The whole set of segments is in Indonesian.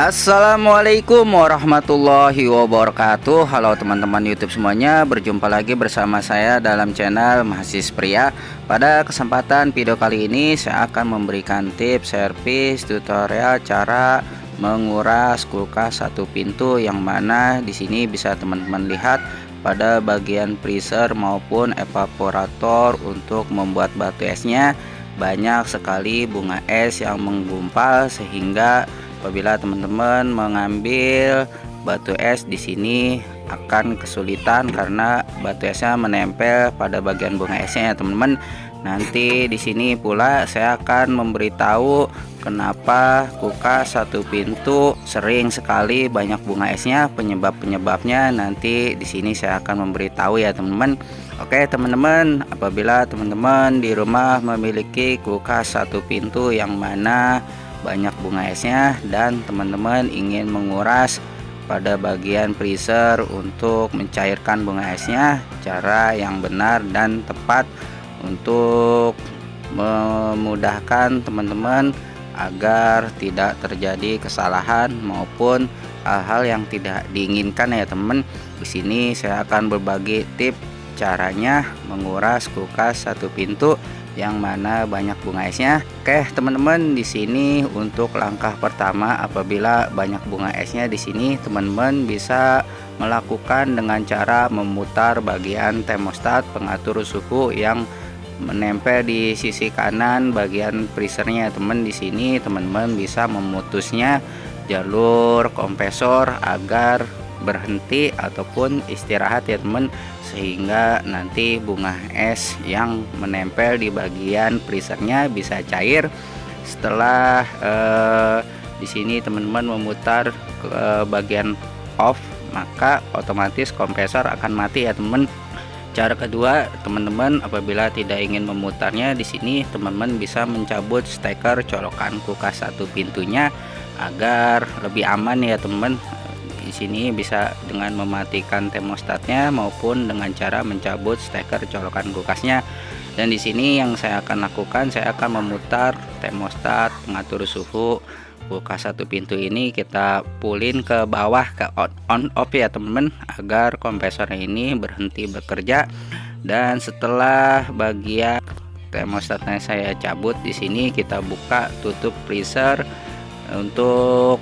Assalamualaikum warahmatullahi wabarakatuh. Halo teman-teman YouTube semuanya, berjumpa lagi bersama saya dalam channel Mahasiswa Pria. Pada kesempatan video kali ini saya akan memberikan tips servis tutorial cara menguras kulkas satu pintu, yang mana di sini bisa teman-teman lihat pada bagian freezer maupun evaporator untuk membuat batu esnya banyak sekali bunga es yang menggumpal, sehingga apabila teman-teman mengambil batu es di sini akan kesulitan karena batu esnya menempel pada bagian bunga esnya ya teman-teman. Nanti di sini pula saya akan memberitahu kenapa kulkas satu pintu sering sekali banyak bunga esnya, penyebabnya nanti di sini saya akan memberitahu ya teman-teman. Oke teman-teman, apabila teman-teman di rumah memiliki kulkas satu pintu yang mana banyak bunga esnya dan teman-teman ingin menguras pada bagian freezer untuk mencairkan bunga esnya, cara yang benar dan tepat untuk memudahkan teman-teman agar tidak terjadi kesalahan maupun hal-hal yang tidak diinginkan ya teman. Di sini saya akan berbagi tips caranya menguras kulkas satu pintu yang mana banyak bunga esnya. Oke teman-teman, di sini untuk langkah pertama apabila banyak bunga esnya, di sini teman-teman bisa melakukan dengan cara memutar bagian termostat pengatur suhu yang menempel di sisi kanan bagian freezernya teman. Di sini teman-teman bisa memutusnya jalur kompresor agar berhenti ataupun istirahat ya teman, sehingga nanti bunga es yang menempel di bagian freezernya bisa cair. Setelah di sini teman-teman memutar ke bagian off, maka otomatis kompresor akan mati ya teman. Cara kedua teman-teman, apabila tidak ingin memutarnya, di sini teman-teman bisa mencabut steker colokan kulkas satu pintunya agar lebih aman ya teman. Di sini bisa dengan mematikan termostatnya maupun dengan cara mencabut steker colokan kulkasnya. Dan di sini yang saya akan lakukan, saya akan memutar termostat pengatur suhu kulkas satu pintu ini, kita pulin ke bawah ke on off ya teman-teman, agar kompresornya ini berhenti bekerja. Dan setelah bagian termostatnya saya cabut, di sini kita buka tutup freezer untuk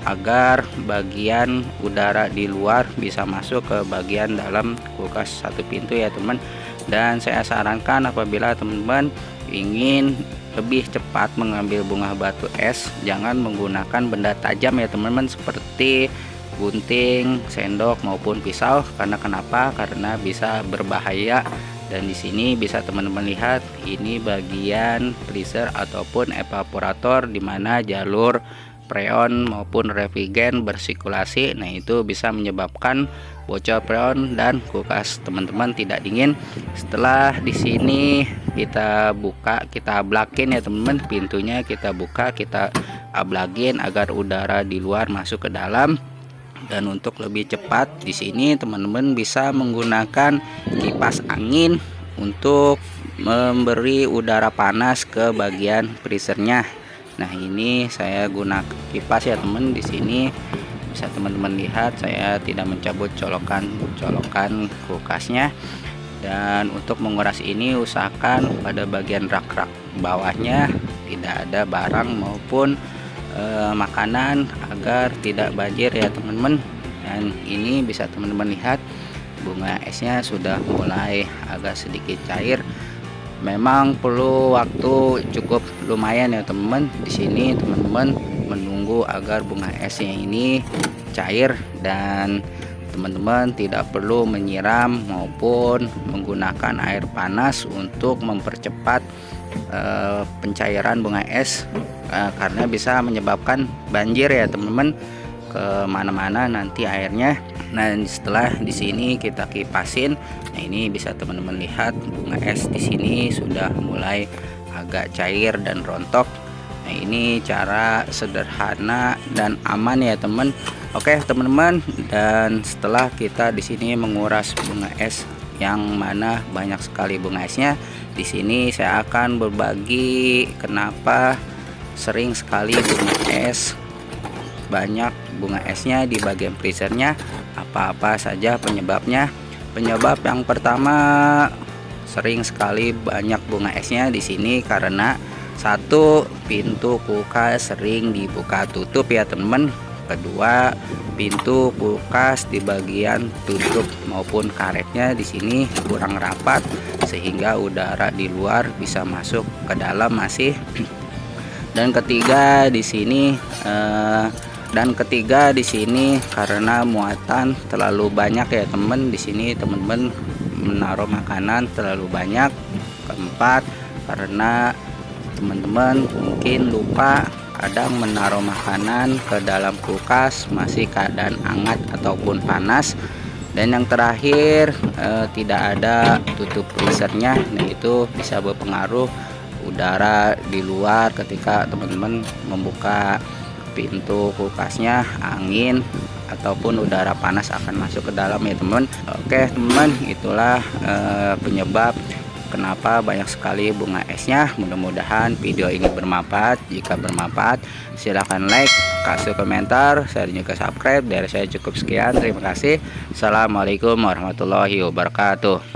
agar bagian udara di luar bisa masuk ke bagian dalam kulkas satu pintu ya teman. Dan saya sarankan apabila teman-teman ingin lebih cepat mengambil bunga batu es, jangan menggunakan benda tajam ya teman-teman, seperti gunting, sendok maupun pisau. Karena kenapa? Karena bisa berbahaya. Dan di sini bisa teman-teman lihat, ini bagian freezer ataupun evaporator di mana jalur freon maupun refrigen bersirkulasi. Nah itu bisa menyebabkan bocor freon dan kulkas teman-teman tidak dingin. Setelah di sini kita buka, kita ablakin ya teman-teman, pintunya kita buka, kita ablagin agar udara di luar masuk ke dalam. Dan untuk lebih cepat, di sini teman-teman bisa menggunakan kipas angin untuk memberi udara panas ke bagian freezernya. Nah ini saya gunakan kipas ya teman. Di sini bisa teman-teman lihat saya tidak mencabut colokan kulkasnya. Dan untuk menguras ini usahakan pada bagian rak-rak bawahnya tidak ada barang maupun makanan agar tidak banjir ya teman-teman. Dan ini bisa teman-teman lihat bunga esnya sudah mulai agak sedikit cair. Memang perlu waktu cukup lumayan ya teman-teman. Di sini teman-teman menunggu agar bunga esnya ini cair, dan teman-teman tidak perlu menyiram maupun menggunakan air panas untuk mempercepat pencairan bunga es, karena bisa menyebabkan banjir ya teman-teman kemana-mana nanti airnya. Nah setelah di sini kita kipasin, nah ini bisa teman-teman lihat bunga es di sini sudah mulai agak cair dan rontok. Nah ini cara sederhana dan aman ya teman. Oke teman-teman, dan setelah kita di sini menguras bunga es yang mana banyak sekali bunga esnya, di sini saya akan berbagi kenapa sering sekali bunga es banyak bunga esnya di bagian freezernya. Apa-apa saja penyebabnya? Penyebab yang pertama, sering sekali banyak bunga esnya di sini karena satu, pintu kulkas sering dibuka tutup ya teman. Kedua, pintu kulkas di bagian tutup maupun karetnya di sini kurang rapat sehingga udara di luar bisa masuk ke dalam masih. Dan ketiga di sini karena muatan terlalu banyak ya teman. Di sini teman-teman menaruh makanan terlalu banyak. Keempat, karena teman-teman mungkin lupa kadang menaruh makanan ke dalam kulkas masih keadaan hangat ataupun panas. Dan yang terakhir, tidak ada tutup freezernya. Nah, itu bisa berpengaruh udara di luar ketika teman-teman membuka pintu kulkasnya, angin ataupun udara panas akan masuk ke dalam ya teman. Oke teman, itulah penyebab kenapa banyak sekali bunga esnya. Mudah-mudahan video ini bermanfaat. Jika bermanfaat, silahkan like, kasih komentar, share juga subscribe. Dari saya cukup sekian, terima kasih. Assalamualaikum warahmatullahi wabarakatuh.